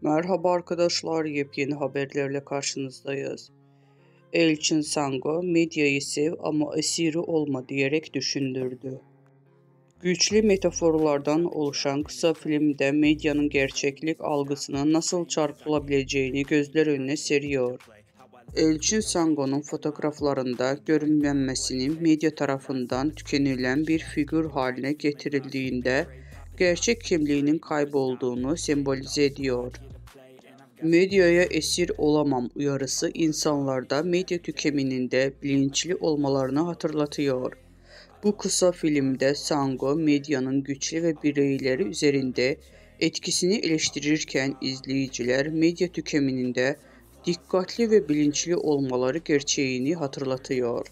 Merhaba arkadaşlar, yepyeni haberlerle karşınızdayız. Elçin Sango, medyayı sev ama esiri olma diyerek düşündürdü. Güçlü metaforlardan oluşan kısa filmde medyanın gerçeklik algısına nasıl çarpılabileceğini gözler önüne seriyor. Elçin Sango'nun fotoğraflarında görünmemesinin medya tarafından tükenilen bir figür haline getirildiğinde gerçek kimliğinin kaybolduğunu sembolize ediyor. Medyaya esir olamam uyarısı insanlarda medya tüketiminde bilinçli olmalarını hatırlatıyor. Bu kısa filmde Sango medyanın güçlü ve bireyleri üzerinde etkisini eleştirirken izleyiciler medya tüketiminde dikkatli ve bilinçli olmaları gerçeğini hatırlatıyor.